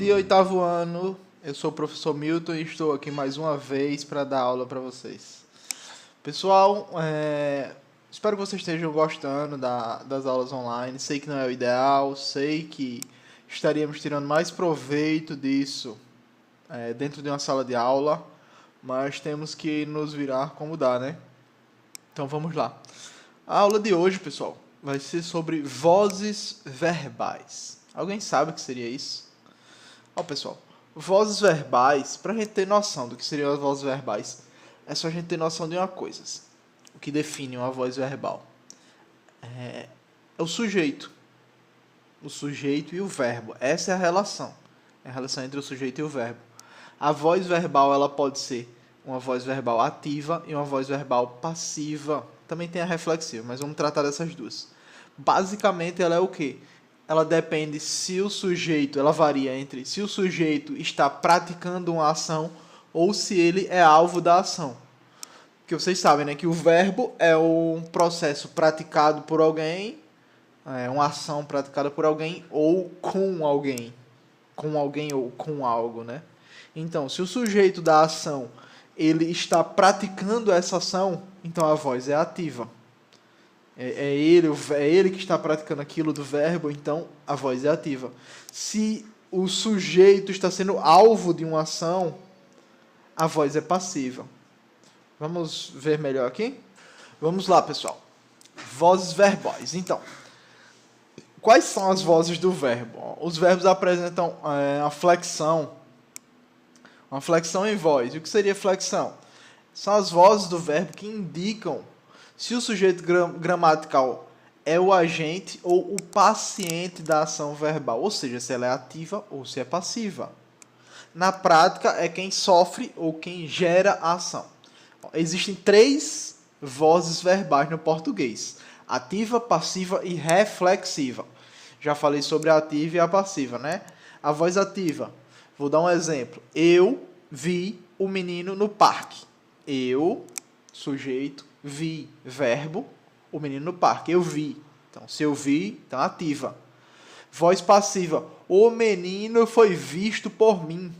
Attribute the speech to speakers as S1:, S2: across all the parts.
S1: de oitavo ano, eu sou o professor Milton e estou aqui mais uma vez para dar aula para vocês. Pessoal, espero que vocês estejam gostando das aulas online. Sei que não é o ideal, sei que estaríamos tirando mais proveito disso dentro de uma sala de aula, mas temos que nos virar como dá, né? Então vamos lá. A aula de hoje, pessoal, vai ser sobre vozes verbais. Alguém sabe o que seria isso? Ó, pessoal, vozes verbais, para a gente ter noção do que seriam as vozes verbais, é só a gente ter noção de uma coisa. O que define uma voz verbal é o sujeito. O sujeito e o verbo. Essa é a relação. É a relação entre o sujeito e o verbo. A voz verbal, ela pode ser uma voz verbal ativa e uma voz verbal passiva. Também tem a reflexiva, mas vamos tratar dessas duas. Basicamente, ela é o quê? Ela depende se o sujeito, ela varia entre se o sujeito está praticando uma ação ou se ele é alvo da ação. Porque vocês sabem, né, que o verbo é um processo praticado por alguém, uma ação praticada por alguém ou com alguém ou com algo, né? Então, se o sujeito da ação ele está praticando essa ação, então a voz é ativa. É ele que está praticando aquilo do verbo, então a voz é ativa. Se o sujeito está sendo alvo de uma ação, a voz é passiva. Vamos ver melhor aqui? Vamos lá, pessoal. Vozes verbais. Então, quais são as vozes do verbo? Os verbos apresentam uma flexão em voz. O que seria flexão? São as vozes do verbo que indicam se o sujeito gramatical é o agente ou o paciente da ação verbal, ou seja, se ela é ativa ou se é passiva. Na prática, é quem sofre ou quem gera a ação. Existem 3 vozes verbais no português: ativa, passiva e reflexiva. Já falei sobre a ativa e a passiva, né? A voz ativa. Vou dar um exemplo. Eu vi o menino no parque. Eu, sujeito, vi, verbo, o menino no parque. Eu vi. Então, se eu vi, então ativa. Voz passiva. O menino foi visto por mim.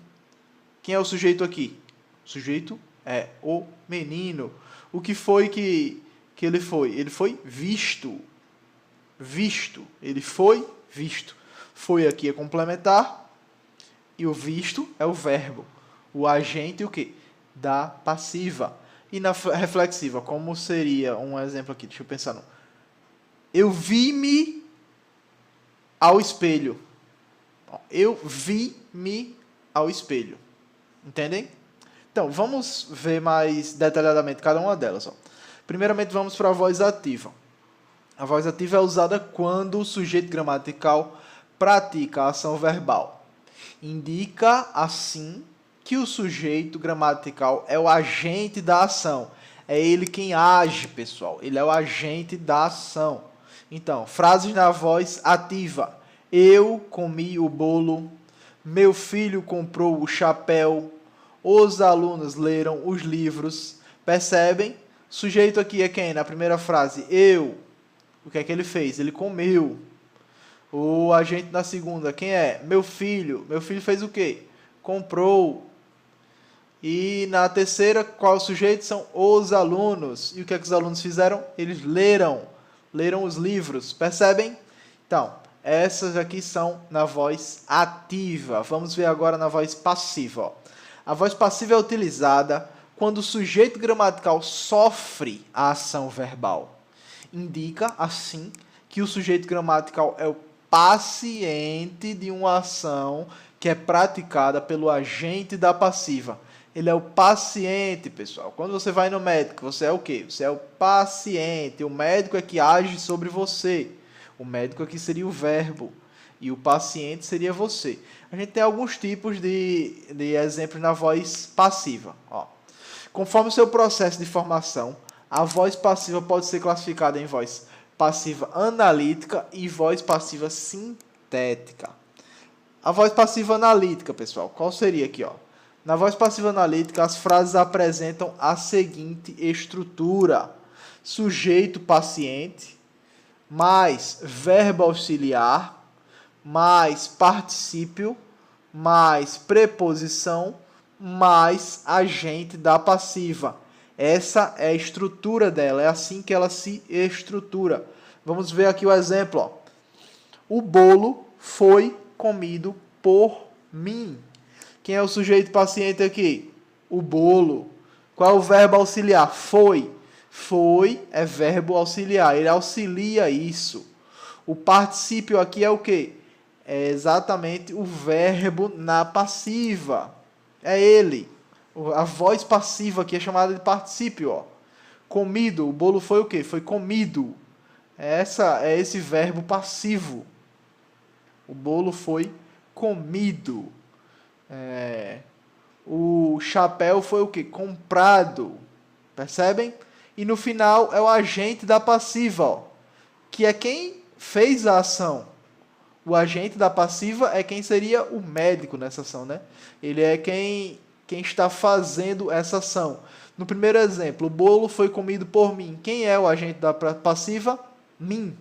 S1: Quem é o sujeito aqui? O sujeito é o menino. O que foi que ele foi? Ele foi visto. Visto. Ele foi visto. Foi aqui é complementar. E o visto é o verbo. O agente, o quê? Da passiva. E na reflexiva, como seria um exemplo aqui? Deixa eu pensar. Eu vi-me ao espelho. Eu vi-me ao espelho. Entendem? Então, vamos ver mais detalhadamente cada uma delas. Primeiramente, vamos para a voz ativa. A voz ativa é usada quando o sujeito gramatical pratica a ação verbal. Indica, assim, que o sujeito gramatical é o agente da ação. É ele quem age, pessoal. Ele é o agente da ação. Então, frases na voz ativa. Eu comi o bolo. Meu filho comprou o chapéu. Os alunos leram os livros. Percebem? Sujeito aqui é quem? Na primeira frase, eu. O que é que ele fez? Ele comeu. O agente na segunda, quem é? Meu filho. Meu filho fez o quê? Comprou. E na terceira, qual é o sujeito? São os alunos. E o que é que os alunos fizeram? Eles leram. Leram os livros. Percebem? Então, essas aqui são na voz ativa. Vamos ver agora na voz passiva. A voz passiva é utilizada quando o sujeito gramatical sofre a ação verbal. Indica, assim, que o sujeito gramatical é o paciente de uma ação que é praticada pelo agente da passiva. Ele é o paciente, pessoal. Quando você vai no médico, você é o quê? Você é o paciente. O médico é que age sobre você. O médico aqui seria o verbo. E o paciente seria você. A gente tem alguns tipos de exemplos na voz passiva. Conforme o seu processo de formação, a voz passiva pode ser classificada em voz passiva analítica e voz passiva sintética. A voz passiva analítica, pessoal, qual seria aqui? Na voz passiva analítica, as frases apresentam a seguinte estrutura: sujeito paciente, mais verbo auxiliar, mais particípio, mais preposição mais agente da passiva. Essa é a estrutura dela, é assim que ela se estrutura. Vamos ver aqui o exemplo. Ó. O bolo foi comido por mim. Quem é o sujeito paciente aqui? O bolo. Qual é o verbo auxiliar? Foi. Foi é verbo auxiliar, ele auxilia isso. O particípio aqui é o quê? É exatamente o verbo na passiva. É ele. A voz passiva aqui é chamada de particípio. Ó. Comido, o bolo foi o quê? Foi comido. É esse verbo passivo. O bolo foi comido. O chapéu foi o quê? Comprado. Percebem? E no final é o agente da passiva, ó, que é quem fez a ação. O agente da passiva é quem seria o médico nessa ação, né? Ele é quem está fazendo essa ação. No primeiro exemplo, o bolo foi comido por mim. Quem é o agente da passiva? Mim.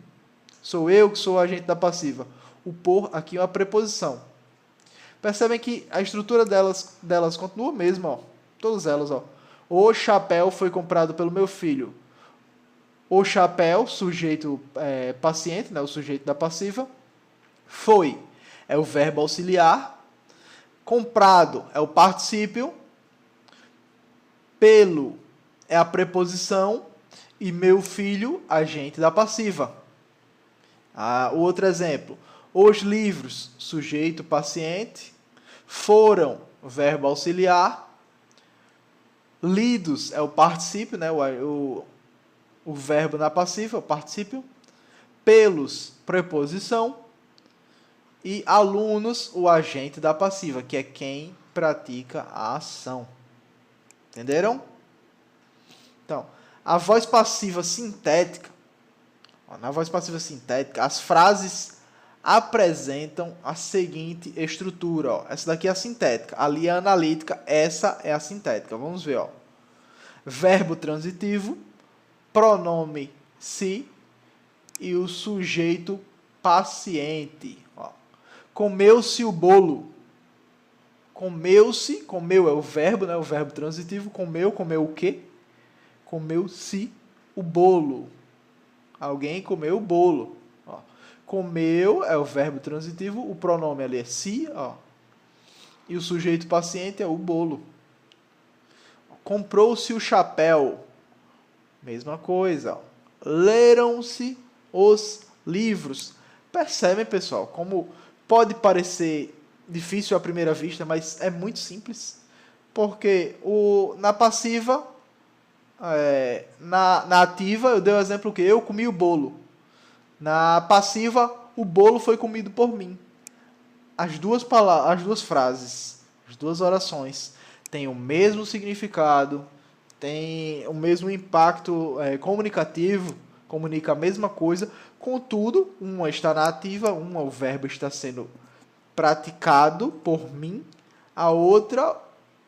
S1: Sou eu que sou o agente da passiva. O por aqui é uma preposição. Percebem que a estrutura delas continua a mesma, ó. Todas elas, ó. O chapéu foi comprado pelo meu filho. O chapéu, sujeito paciente, né, o sujeito da passiva. Foi é o verbo auxiliar. Comprado é o particípio. Pelo é a preposição. E meu filho, agente da passiva. O outro exemplo. Os livros, sujeito paciente. Foram, verbo auxiliar. Lidos é o particípio, né? o verbo na passiva, o particípio. Pelos, preposição. E alunos, o agente da passiva, que é quem pratica a ação. Entenderam? Então, a voz passiva sintética, na voz passiva sintética, as frases apresentam a seguinte estrutura. Ó. Essa daqui é a sintética, ali é a analítica, essa é a sintética. Vamos ver. Ó. Verbo transitivo, pronome se e o sujeito paciente. Ó. Comeu-se o bolo. Comeu-se, comeu é o verbo, né? O verbo transitivo. Comeu o quê? Comeu-se o bolo. Alguém comeu o bolo. Ó. Comeu é o verbo transitivo, o pronome ali é se, ó. E o sujeito paciente é o bolo. Comprou-se o chapéu. Mesma coisa. Ó. Leram-se os livros. Percebem, pessoal, como pode parecer difícil à primeira vista, mas é muito simples. Porque na passiva, na ativa, eu dei o exemplo que eu comi o bolo. Na passiva, o bolo foi comido por mim. As duas frases, as duas orações, têm o mesmo significado, têm o mesmo impacto comunicativo, comunica a mesma coisa, contudo, uma está na ativa, o verbo está sendo praticado por mim, a outra,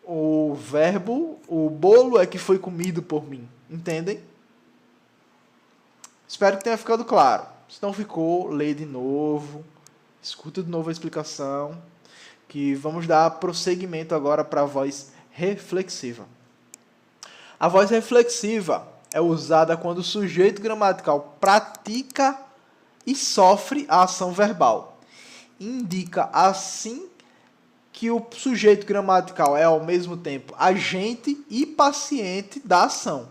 S1: o verbo, o bolo é que foi comido por mim. Entendem? Espero que tenha ficado claro. Se não ficou, lê de novo, escuta de novo a explicação, que vamos dar prosseguimento agora para a voz reflexiva. A voz reflexiva é usada quando o sujeito gramatical pratica e sofre a ação verbal. Indica, assim, que o sujeito gramatical é, ao mesmo tempo, agente e paciente da ação.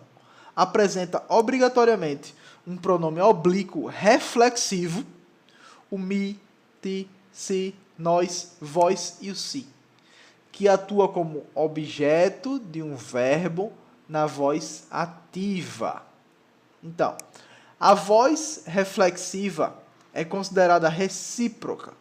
S1: Apresenta obrigatoriamente um pronome oblíquo reflexivo, o mi, ti, si, nós, vós e o si, que atua como objeto de um verbo na voz ativa. Então, a voz reflexiva é considerada recíproca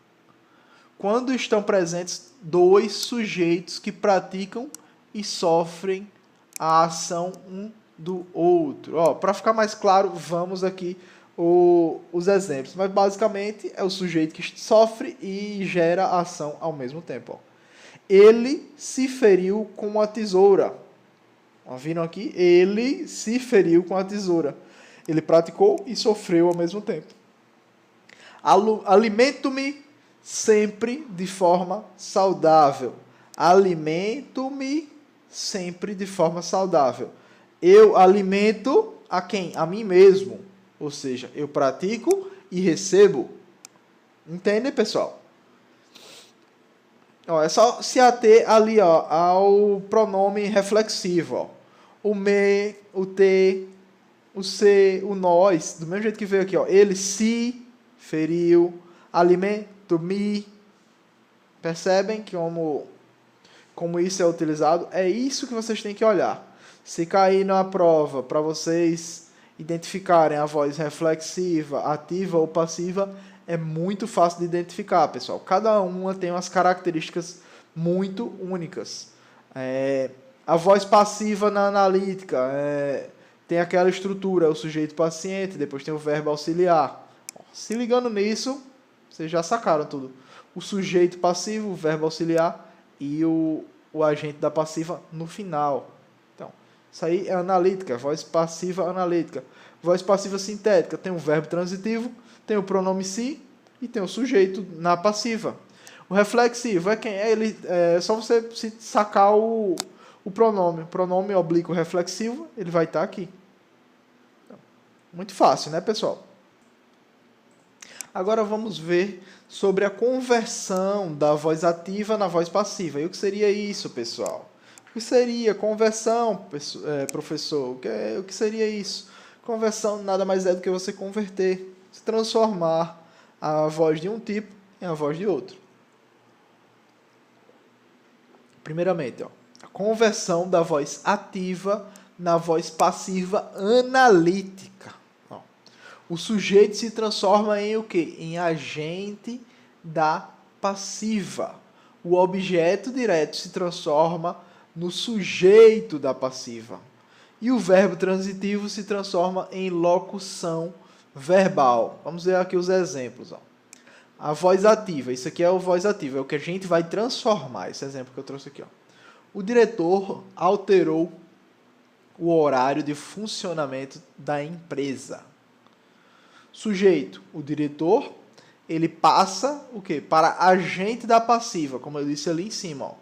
S1: quando estão presentes dois sujeitos que praticam e sofrem a ação um do outro. Para ficar mais claro, vamos aqui os exemplos. Mas, basicamente, é o sujeito que sofre e gera a ação ao mesmo tempo. Ele se feriu com a tesoura. Viram aqui? Ele se feriu com a tesoura. Ele praticou e sofreu ao mesmo tempo. Alimento-me sempre de forma saudável. Alimento-me sempre de forma saudável. Eu alimento a quem? A mim mesmo. Ou seja, eu pratico e recebo. Entende, pessoal? Ó, é só se ater ali, ó, ao pronome reflexivo. Ó. O me, o te, o se, o nós. Do mesmo jeito que veio aqui. Ó. Ele se feriu. Alimento-me. Percebem que como isso é utilizado? É isso que vocês têm que olhar. Se cair na prova para vocês identificarem a voz reflexiva, ativa ou passiva, é muito fácil de identificar, pessoal. Cada uma tem umas características muito únicas. A voz passiva na analítica tem aquela estrutura, o sujeito paciente, depois tem o verbo auxiliar. Se ligando nisso, vocês já sacaram tudo. O sujeito passivo, o verbo auxiliar e o agente da passiva no final. Então, isso aí é analítica, voz passiva analítica. Voz passiva sintética tem o verbo transitivo, tem o pronome se e tem o sujeito na passiva. O reflexivo é quem é ele, é só você sacar o pronome oblíquo reflexivo, ele vai estar aqui. Então, muito fácil, né, pessoal? Agora vamos ver sobre a conversão da voz ativa na voz passiva. E o que seria isso, pessoal? O que seria conversão, professor? O que seria isso? Conversão nada mais é do que você converter, se transformar a voz de um tipo em a voz de outro. Primeiramente, ó, a conversão da voz ativa na voz passiva analítica. Ó, o sujeito se transforma em o quê? Em agente da passiva. O objeto direto se transforma no sujeito da passiva. E o verbo transitivo se transforma em locução verbal. Vamos ver aqui os exemplos. Ó. A voz ativa. Isso aqui é o voz ativa. É o que a gente vai transformar. Esse exemplo que eu trouxe aqui. Ó. O diretor alterou o horário de funcionamento da empresa. Sujeito. O diretor, ele passa o quê? Para agente da passiva, como eu disse ali em cima. Ó.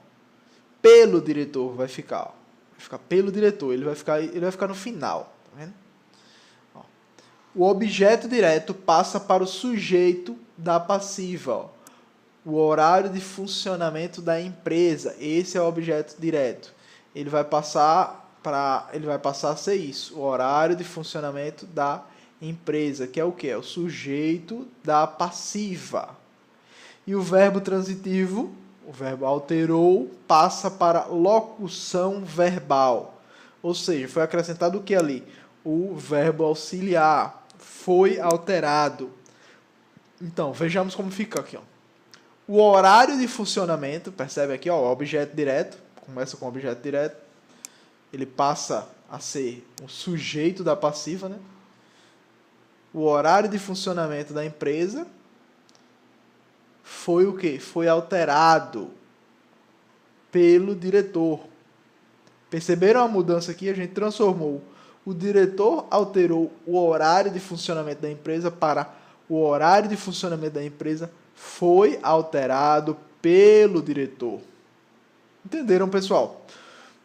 S1: Pelo diretor vai ficar. Ó. Vai ficar pelo diretor. Ele vai ficar no final. Tá vendo? Ó. O objeto direto passa para o sujeito da passiva. Ó. O horário de funcionamento da empresa. Esse é o objeto direto. Ele vai passar a ser isso. O horário de funcionamento da empresa. Que é o quê? É o sujeito da passiva. E o verbo transitivo, o verbo alterou, passa para locução verbal. Ou seja, foi acrescentado o que ali? O verbo auxiliar. Foi alterado. Então, vejamos como fica aqui. Ó. O horário de funcionamento, percebe aqui, ó, o objeto direto, começa com o objeto direto, ele passa a ser o sujeito da passiva, né? O horário de funcionamento da empresa foi o quê? Foi alterado pelo diretor. Perceberam a mudança aqui? A gente transformou. O diretor alterou o horário de funcionamento da empresa para o horário de funcionamento da empresa foi alterado pelo diretor. Entenderam, pessoal?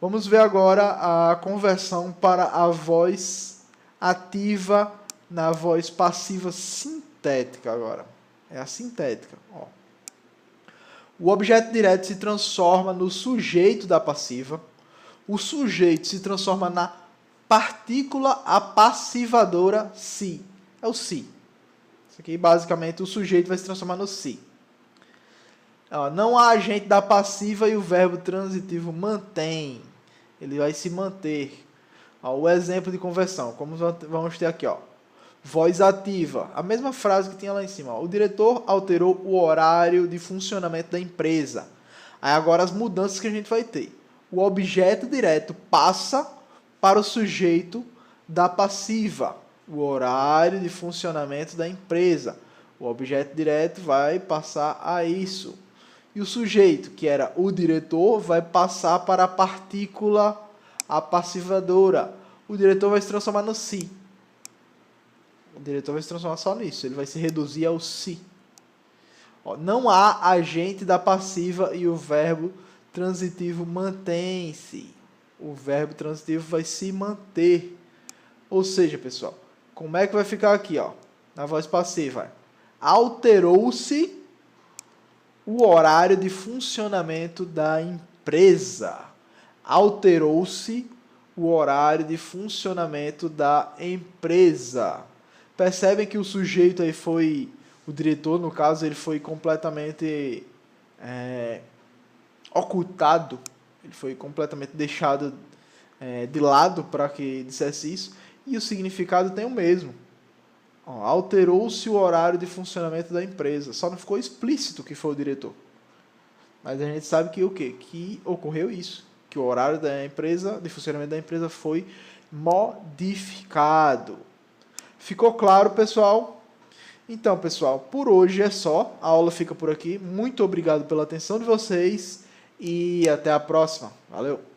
S1: Vamos ver agora a conversão para a voz ativa na voz passiva sintética agora. É a sintética. Ó. O objeto direto se transforma no sujeito da passiva. O sujeito se transforma na partícula apassivadora si. É o si. Isso aqui, basicamente, o sujeito vai se transformar no si. Ó, não há agente da passiva e o verbo transitivo mantém. Ele vai se manter. Ó, o exemplo de conversão, como vamos ter aqui. Ó. Voz ativa. A mesma frase que tinha lá em cima. Ó. O diretor alterou o horário de funcionamento da empresa. Aí agora as mudanças que a gente vai ter. O objeto direto passa para o sujeito da passiva. O horário de funcionamento da empresa. O objeto direto vai passar a isso. E o sujeito, que era o diretor, vai passar para a partícula apassivadora. O diretor vai se transformar no si. O diretor vai se transformar só nisso. Ele vai se reduzir ao si. Ó, não há agente da passiva e o verbo transitivo mantém-se. O verbo transitivo vai se manter. Ou seja, pessoal, como é que vai ficar aqui, ó, na voz passiva? Alterou-se o horário de funcionamento da empresa. Alterou-se o horário de funcionamento da empresa. Percebem que o sujeito aí foi, o diretor, no caso, ele foi completamente ocultado, ele foi completamente deixado de lado para que dissesse isso, e o significado tem o mesmo. Alterou-se o horário de funcionamento da empresa. Só não ficou explícito que foi o diretor. Mas a gente sabe que o quê? Que ocorreu isso. Que o horário da empresa, de funcionamento da empresa foi modificado. Ficou claro, pessoal? Então, pessoal, por hoje é só. A aula fica por aqui. Muito obrigado pela atenção de vocês e até a próxima. Valeu!